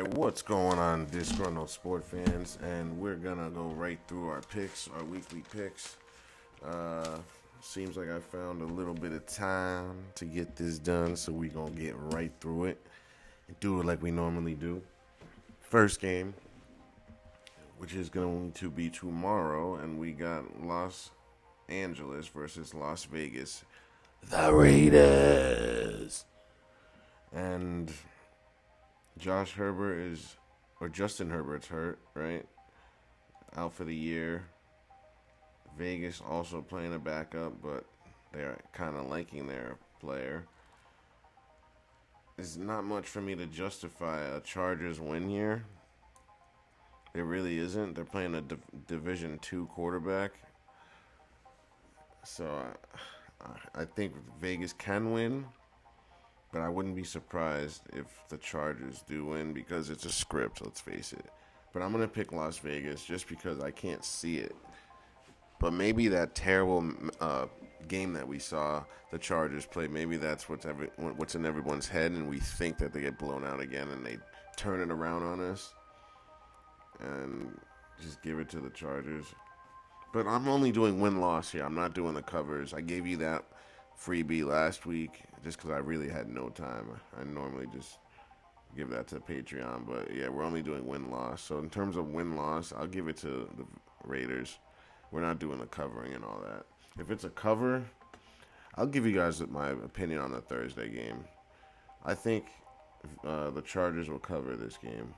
What's going on, disgruntled sport fans? And we're gonna go right through our picks, our weekly picks. Uh, Seems like I found a little bit of time to get this done, so we're gonna get right through it and do it like we normally do. First game, which is going to be tomorrow, and we got Los Angeles versus Las Vegas. The Raiders. And Josh Herbert is, or Justin Herbert's hurt, right? Out for the year. Vegas also playing a backup, but they're kind of liking their player. It's not much for me to justify a Chargers win here. It really isn't. They're playing a Division II quarterback. So I think Vegas can win, but I wouldn't be surprised if the Chargers do win because it's a script, let's face it. But I'm going to pick Las Vegas just because I can't see it. But maybe that terrible game that we saw the Chargers play, maybe that's what's in everyone's head, and we think that they get blown out again and they turn it around on us and just give it to the Chargers. But I'm only doing win-loss here. I'm not doing the covers. I gave you that freebie last week just because I really had no time. I normally just give that to Patreon. But, yeah, we're only doing win-loss. So, in terms of win-loss, I'll give it to the Raiders. We're not doing the covering and all that. If it's a cover, I'll give you guys my opinion on the Thursday game. I think the Chargers will cover this game,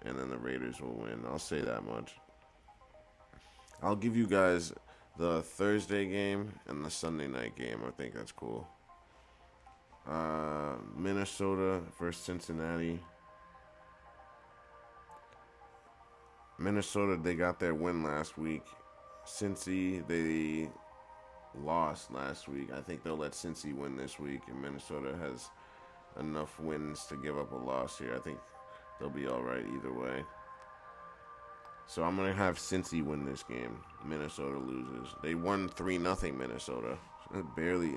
and then the Raiders will win. I'll say that much. I'll give you guys the Thursday game and the Sunday night game. I think that's cool. Minnesota versus Cincinnati. Minnesota, they got their win last week. Cincy, they lost last week. I think they'll let Cincy win this week, and Minnesota has enough wins to give up a loss here. I think they'll be all right either way. So I'm going to have Cincy win this game. Minnesota loses. They won 3-0 Minnesota. Barely.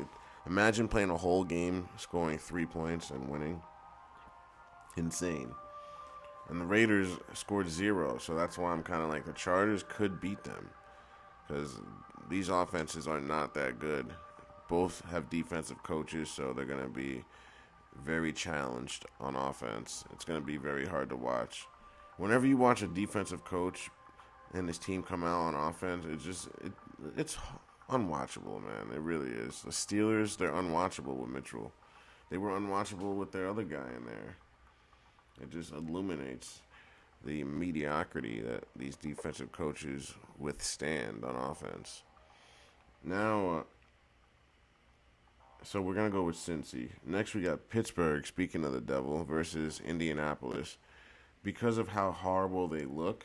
Imagine playing a whole game, scoring 3 points, and winning. Insane. And the Raiders scored 0, so that's why I'm kind of like the Chargers could beat them. Because these offenses are not that good. Both have defensive coaches, so they're going to be very challenged on offense. It's going to be very hard to watch. Whenever you watch a defensive coach and his team come out on offense, it's unwatchable, man. It really is. The Steelers, they're unwatchable with Mitchell. They were unwatchable with their other guy in there. It just illuminates the mediocrity that these defensive coaches withstand on offense. Now, so we're going to go with Cincy. Next, we got Pittsburgh, speaking of the devil, versus Indianapolis. Because of how horrible they look,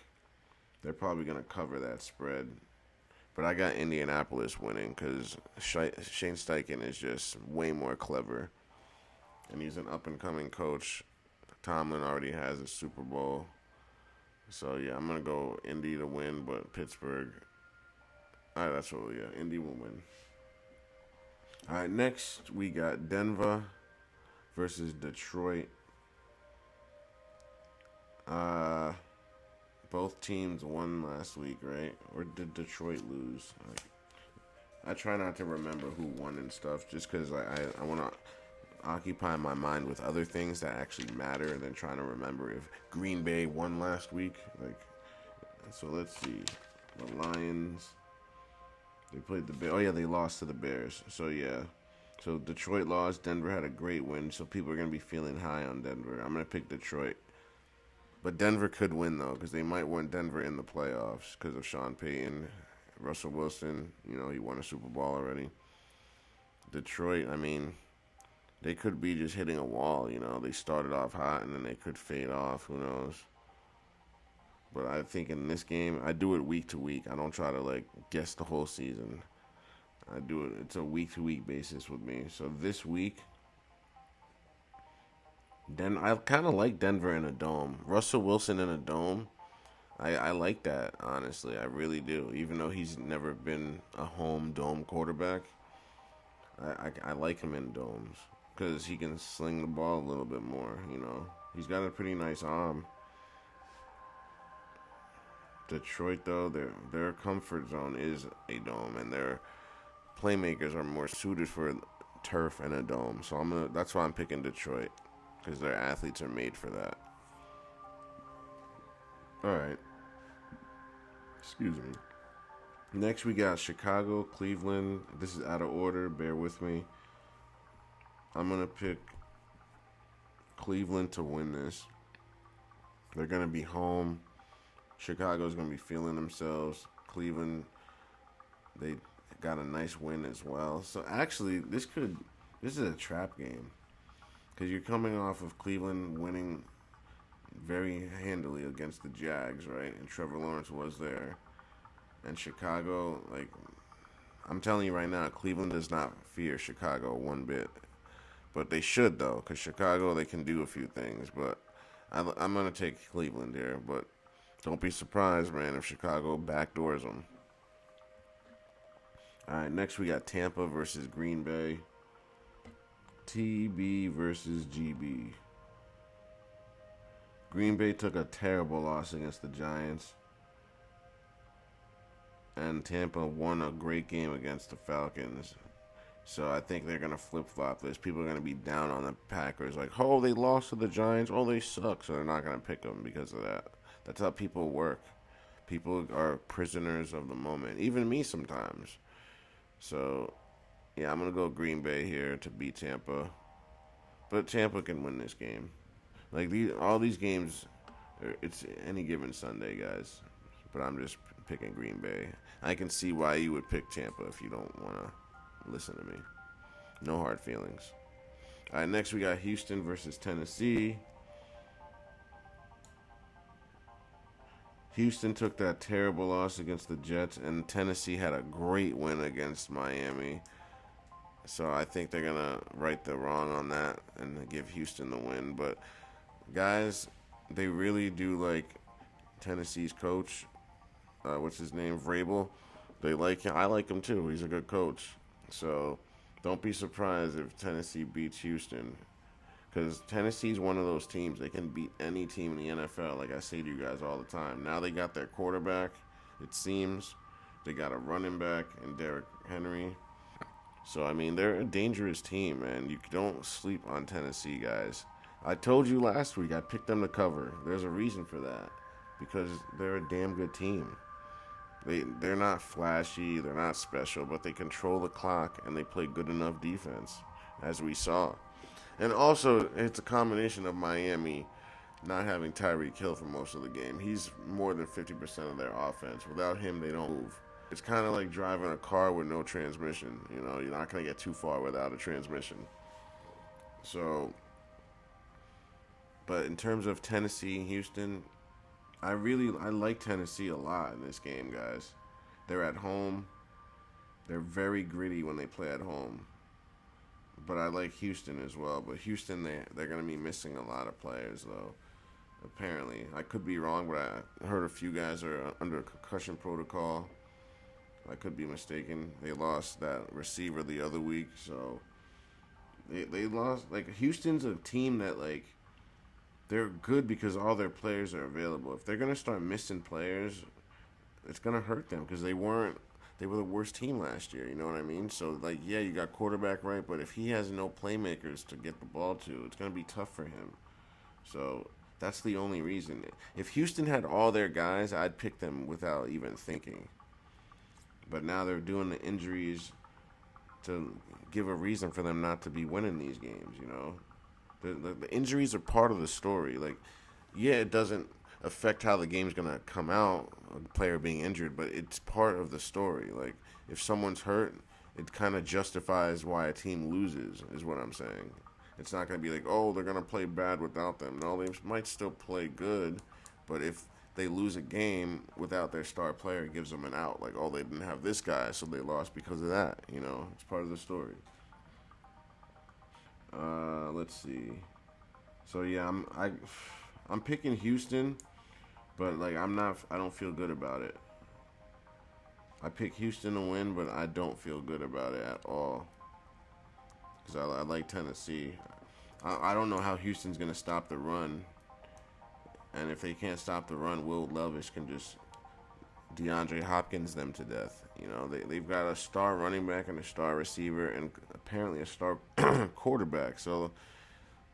they're probably going to cover that spread. But I got Indianapolis winning because Shane Steichen is just way more clever. And he's an up-and-coming coach. Tomlin already has a Super Bowl. So, yeah, I'm going to go Indy to win, but Pittsburgh. All right, that's what Indy will win. All right, next we got Denver versus Detroit. Both teams won last week, right? Or did Detroit lose? I try not to remember who won and stuff just because I want to occupy my mind with other things that actually matter than trying to remember if Green Bay won last week. So let's see. The Lions, they played the Bears. Oh, yeah, they lost to the Bears. So, yeah. So Detroit lost. Denver had a great win, so people are going to be feeling high on Denver. I'm going to pick Detroit. But Denver could win, though, because they might win Denver in the playoffs because of Sean Payton, Russell Wilson. He won a Super Bowl already. Detroit, I mean, they could be just hitting a wall. They started off hot, and then they could fade off. Who knows? But I think in this game, I do it week to week. I don't try to, guess the whole season. I do it. It's a week-to-week basis with me. So this week, I kind of like Denver in a dome. Russell Wilson in a dome, I like that, honestly. I really do. Even though he's never been a home dome quarterback, I like him in domes because he can sling the ball a little bit more, He's got a pretty nice arm. Detroit, though, their comfort zone is a dome, and their playmakers are more suited for turf and a dome. So that's why I'm picking Detroit, because their athletes are made for that. All right. Excuse me. Next, we got Chicago, Cleveland. This is out of order. Bear with me. I'm going to pick Cleveland to win this. They're going to be home. Chicago's going to be feeling themselves. Cleveland, they got a nice win as well. So, actually, this is a trap game. Because you're coming off of Cleveland winning very handily against the Jags, right? And Trevor Lawrence was there. And Chicago, like, I'm telling you right now, Cleveland does not fear Chicago one bit. But they should, though, because Chicago, they can do a few things. But I'm going to take Cleveland here. But don't be surprised, man, if Chicago backdoors them. All right, next we got Tampa versus Green Bay. TB versus GB. Green Bay took a terrible loss against the Giants. And Tampa won a great game against the Falcons. So I think they're going to flip-flop this. People are going to be down on the Packers. Like, oh, they lost to the Giants. Oh, they suck. So they're not going to pick them because of that. That's how people work. People are prisoners of the moment. Even me sometimes. So, yeah, I'm going to go Green Bay here to beat Tampa. But Tampa can win this game. Like, all these games, it's any given Sunday, guys. But I'm just picking Green Bay. I can see why you would pick Tampa if you don't want to listen to me. No hard feelings. All right, next we got Houston versus Tennessee. Houston took that terrible loss against the Jets, and Tennessee had a great win against Miami. So I think they're going to right the wrong on that and give Houston the win. But, guys, they really do like Tennessee's coach. What's his name? Vrabel. They like him. I like him, too. He's a good coach. So don't be surprised if Tennessee beats Houston. Because Tennessee's one of those teams. They can beat any team in the NFL, like I say to you guys all the time. Now they got their quarterback, it seems. They got a running back in Derrick Henry. So, I mean, they're a dangerous team, man. You don't sleep on Tennessee, guys. I told you last week I picked them to cover. There's a reason for that. Because they're a damn good team. They're not flashy, they're not special, but they control the clock and they play good enough defense, as we saw. And also, it's a combination of Miami not having Tyreek Hill for most of the game. He's more than 50% of their offense. Without him, they don't move. It's kind of like driving a car with no transmission. You know, you're not going to get too far without a transmission. So, but in terms of Tennessee and Houston, I like Tennessee a lot in this game, guys. They're at home. They're very gritty when they play at home. But I like Houston as well. But Houston, they're going to be missing a lot of players, though, apparently. I could be wrong, but I heard a few guys are under concussion protocol. I could be mistaken. They lost that receiver the other week, so they lost. Like, Houston's a team that, like, they're good because all their players are available. If they're going to start missing players, it's going to hurt them because they were the worst team last year, you know what I mean? So, like, yeah, you got quarterback right, but if he has no playmakers to get the ball to, it's going to be tough for him. So, that's the only reason. If Houston had all their guys, I'd pick them without even thinking. But now they're doing the injuries to give a reason for them not to be winning these games, you know? The injuries are part of the story. Like, yeah, it doesn't affect how the game's going to come out, a player being injured, but it's part of the story. Like, if someone's hurt, it kind of justifies why a team loses, is what I'm saying. It's not going to be like, oh, they're going to play bad without them. No, they might still play good, but if they lose a game without their star player, it gives them an out. Like, oh, they didn't have this guy, so they lost because of that. You know, it's part of the story. Let's see. So yeah, I'm picking Houston, but like I don't feel good about it. I pick Houston to win, but I don't feel good about it at all. Because I like Tennessee. I don't know how Houston's gonna stop the run, and if they can't stop the run, Will Levis can just DeAndre Hopkins them to death. You know, they've got a star running back and a star receiver and apparently a star quarterback. So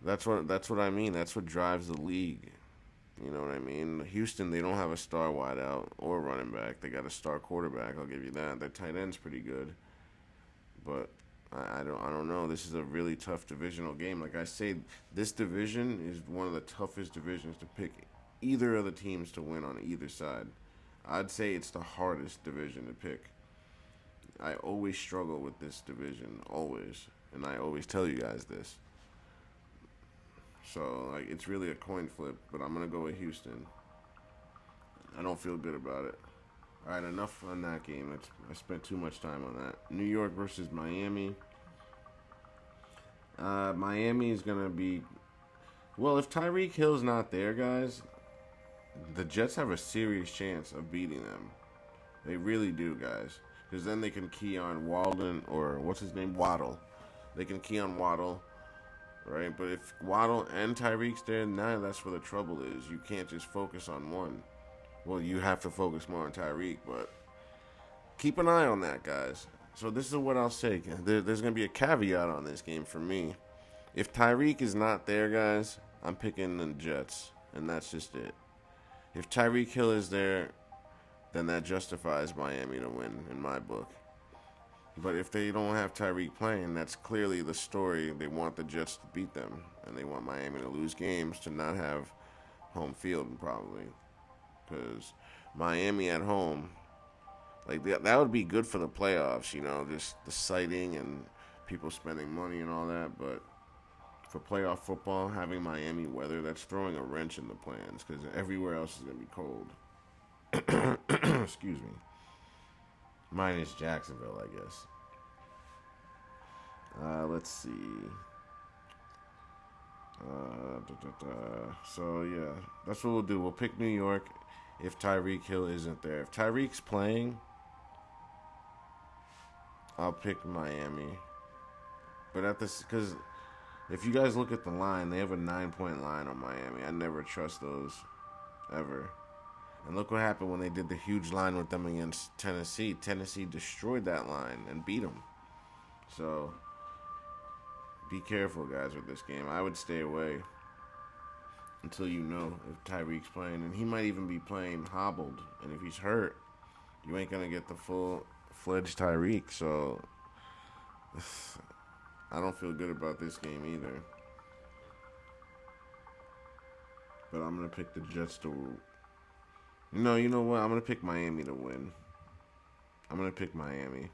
that's what I mean. That's what drives the league. You know what I mean? Houston, they don't have a star wideout or running back. They got a star quarterback. I'll give you that. Their tight end's pretty good, but I don't know. This is a really tough divisional game. Like I say, this division is one of the toughest divisions to pick either of the teams to win on either side. I'd say it's the hardest division to pick. I always struggle with this division, always, and I always tell you guys this. So like it's really a coin flip, but I'm gonna go with Houston. I don't feel good about it. All right, enough on that game. I spent too much time on that. New York versus Miami. Miami is gonna be well. If Tyreek Hill's not there, guys, the Jets have a serious chance of beating them. They really do, guys. Because then they can key on Walden or what's his name, Waddle. They can key on Waddle, right? But if Waddle and Tyreek's there, now that's where the trouble is. You can't just focus on one. Well, you have to focus more on Tyreek, but keep an eye on that, guys. So this is what I'll say. There's going to be a caveat on this game for me. If Tyreek is not there, guys, I'm picking the Jets, and that's just it. If Tyreek Hill is there, then that justifies Miami to win in my book. But if they don't have Tyreek playing, that's clearly the story. They want the Jets to beat them, and they want Miami to lose games to not have home field probably. Because Miami at home, like that would be good for the playoffs, you know, just the sighting and people spending money and all that. But for playoff football, having Miami weather, that's throwing a wrench in the plans because everywhere else is going to be cold. Excuse me. Minus Jacksonville, I guess. Let's see. So, yeah, that's what we'll do. We'll pick New York if Tyreek Hill isn't there. If Tyreek's playing, I'll pick Miami. But at this, because if you guys look at the line, they have a 9-point line on Miami. I never trust those, ever. And look what happened when they did the huge line with them against Tennessee. Tennessee destroyed that line and beat them. So, be careful, guys, with this game. I would stay away until you know if Tyreek's playing. And he might even be playing hobbled. And if he's hurt, you ain't going to get the full-fledged Tyreek. So, I don't feel good about this game either. But I'm going to pick the Jets to... You know what? I'm going to pick Miami to win. I'm going to pick Miami.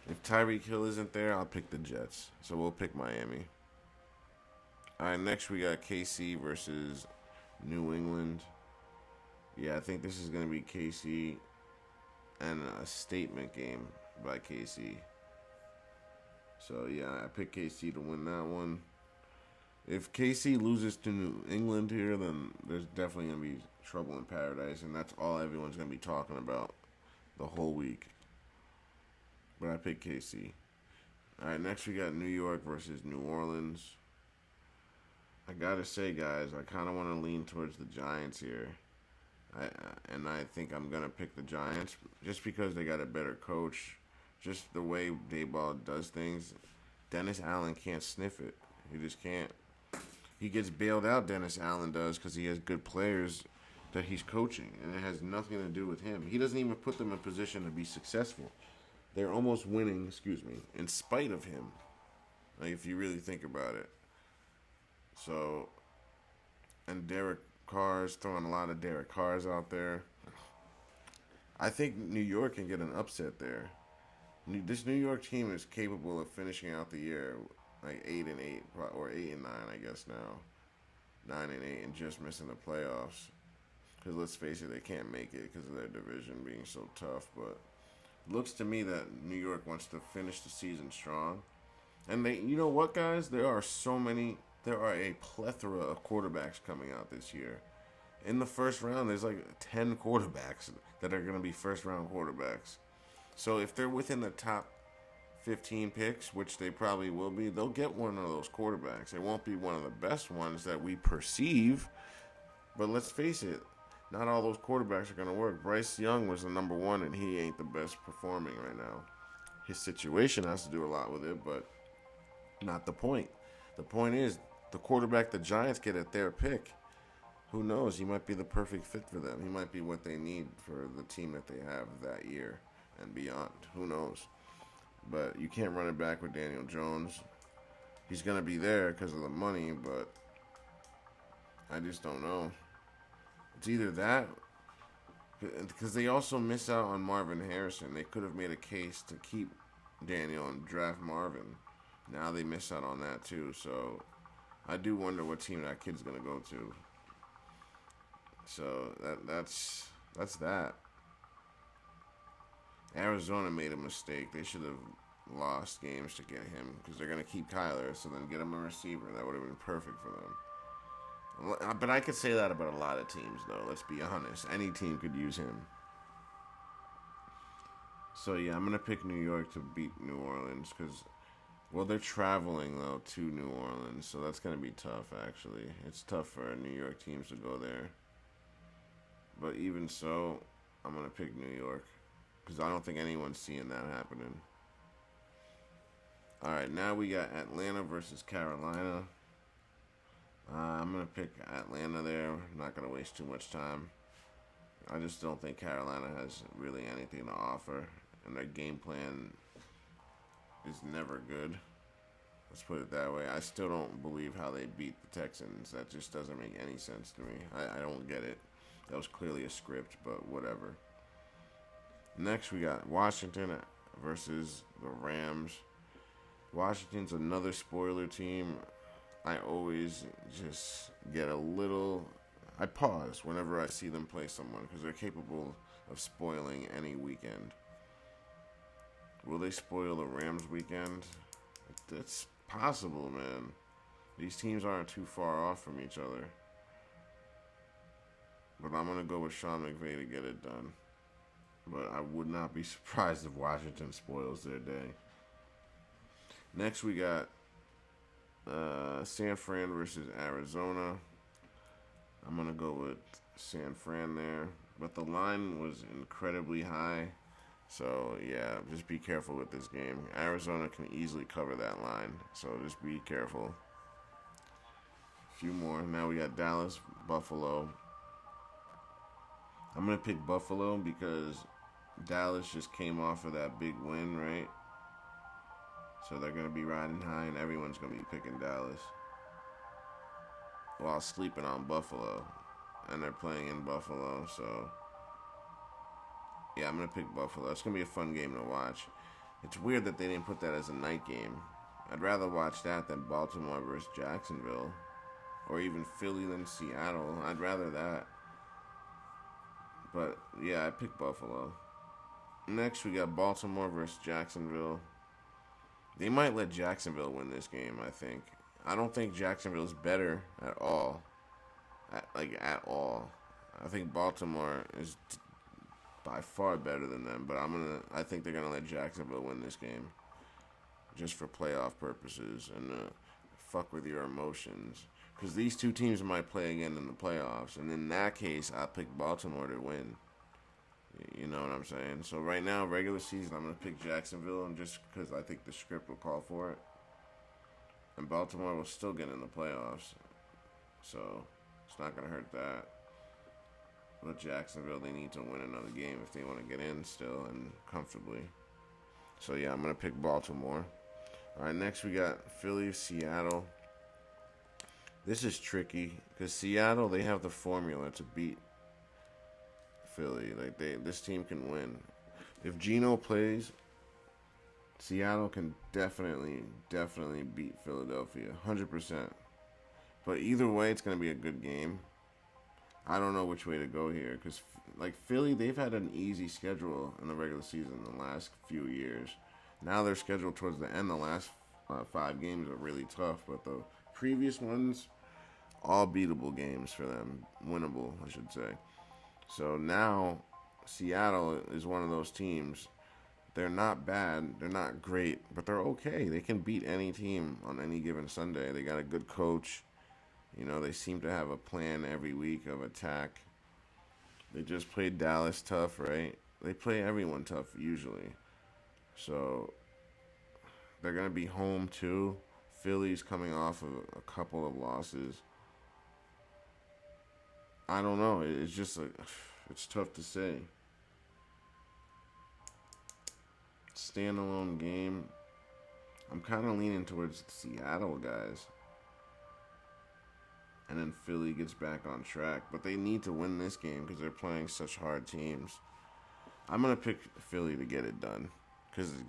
If Tyreek Hill isn't there, I'll pick the Jets. So we'll pick Miami. All right, next we got KC versus New England. Yeah, I think this is going to be KC and a statement game by KC. So, yeah, I picked KC to win that one. If KC loses to New England here, then there's definitely going to be trouble in paradise, and that's all everyone's going to be talking about the whole week. But I picked KC. All right, next we got New York versus New Orleans. I got to say, guys, I kind of want to lean towards the Giants here. I think I'm going to pick the Giants just because they got a better coach. Just the way Daboll does things. Dennis Allen can't sniff it. He just can't. He gets bailed out, Dennis Allen does, because he has good players that he's coaching, and it has nothing to do with him. He doesn't even put them in position to be successful. They're almost winning, in spite of him, like if you really think about it. So, and Derek Carr's throwing a lot of Derek Carrs out there. I think New York can get an upset there. This New York team is capable of finishing out the year like 8-8 or 8-9, I guess now, 9-8, and just missing the playoffs. Because let's face it, they can't make it because of their division being so tough. But it looks to me that New York wants to finish the season strong. And they, you know what, guys? There are a plethora of quarterbacks coming out this year. In the first round, there's like 10 quarterbacks that are going to be first-round quarterbacks. So if they're within the top 15 picks, which they probably will be, they'll get one of those quarterbacks. It won't be one of the best ones that we perceive, but let's face it, Not all those quarterbacks are going to work. Bryce Young was the number one, and he ain't the best performing right now. His situation has to do a lot with it, but not the point. The point is the quarterback the Giants get at their pick. Who knows? He might be the perfect fit for them. He might be what they need for the team that they have that year and beyond. Who knows? But you can't run it back with Daniel Jones. He's going to be there because of the money, but I just don't know. It's either that, because they also miss out on Marvin Harrison. They could have made a case to keep Daniel and draft Marvin. Now they miss out on that too. So I do wonder what team that kid's going to go to. So that's that. Arizona made a mistake. They should have lost games to get him because they're going to keep Kyler, so then get him a receiver. That would have been perfect for them. But I could say that about a lot of teams, though. Let's be honest. Any team could use him. So, yeah, I'm going to pick New York to beat New Orleans because, well, they're traveling, though, to New Orleans. So that's going to be tough, actually. It's tough for New York teams to go there. But even so, I'm going to pick New York because I don't think anyone's seeing that happening. All right, now we got Atlanta versus Carolina. I'm going to pick Atlanta there. I'm not going to waste too much time. I just don't think Carolina has really anything to offer, and their game plan is never good. Let's put it that way. I still don't believe how they beat the Texans. That just doesn't make any sense to me. I don't get it. That was clearly a script, but whatever. Next, we got Washington versus the Rams. Washington's another spoiler team. I always just get a little... I pause whenever I see them play someone because they're capable of spoiling any weekend. Will they spoil the Rams weekend? It's possible, man. These teams aren't too far off from each other. But I'm going to go with Sean McVay to get it done. But I would not be surprised if Washington spoils their day. Next, we got San Fran versus Arizona. I'm going to go with San Fran there. But the line was incredibly high. So, yeah, just be careful with this game. Arizona can easily cover that line. So, just be careful. A few more. Now we got Dallas, Buffalo. I'm going to pick Buffalo because Dallas just came off of that big win, right? So they're going to be riding high, and everyone's going to be picking Dallas while sleeping on Buffalo. And they're playing in Buffalo, so... yeah, I'm going to pick Buffalo. It's going to be a fun game to watch. It's weird that they didn't put that as a night game. I'd rather watch that than Baltimore versus Jacksonville. Or even Philly than Seattle. I'd rather that. But, yeah, I picked Buffalo. Next, we got Baltimore versus Jacksonville. They might let Jacksonville win this game, I think. I don't think Jacksonville's better at all. At all. I think Baltimore is by far better than them, but I think they're gonna let Jacksonville win this game, just for playoff purposes and fuck with your emotions. Because these two teams might play again in the playoffs, and in that case, I pick Baltimore to win. You know what I'm saying? So right now, regular season, I'm gonna pick Jacksonville, and just because I think the script will call for it, and Baltimore will still get in the playoffs, so it's not gonna hurt that. But Jacksonville, they need to win another game if they want to get in still and comfortably. So, yeah, I'm going to pick Baltimore. All right, next we got Philly, Seattle. This is tricky because Seattle, they have the formula to beat Philly. This team can win. If Geno plays, Seattle can definitely beat Philadelphia, 100%. But either way, it's going to be a good game. I don't know which way to go here because, Philly, they've had an easy schedule in the regular season the last few years. Now they're scheduled towards the end. The last 5 games are really tough, but the previous ones, all beatable games for them. Winnable, I should say. So now Seattle is one of those teams. They're not bad. They're not great, but they're okay. They can beat any team on any given Sunday. They got a good coach. You know, they seem to have a plan every week of attack. They just played Dallas tough, right? They play everyone tough usually. So they're gonna be home too. Philly's coming off of a couple of losses. I don't know. It's just like it's tough to say. Standalone game. I'm kind of leaning towards Seattle guys. And then Philly gets back on track. But they need to win this game because they're playing such hard teams. I'm going to pick Philly to get it done.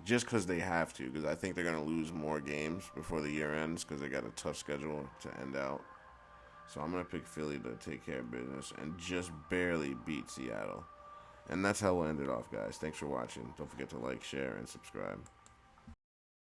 Just because they have to. Because I think they're going to lose more games before the year ends because they got a tough schedule to end out. So I'm going to pick Philly to take care of business and just barely beat Seattle. And that's how we'll end it off, guys. Thanks for watching. Don't forget to like, share, and subscribe.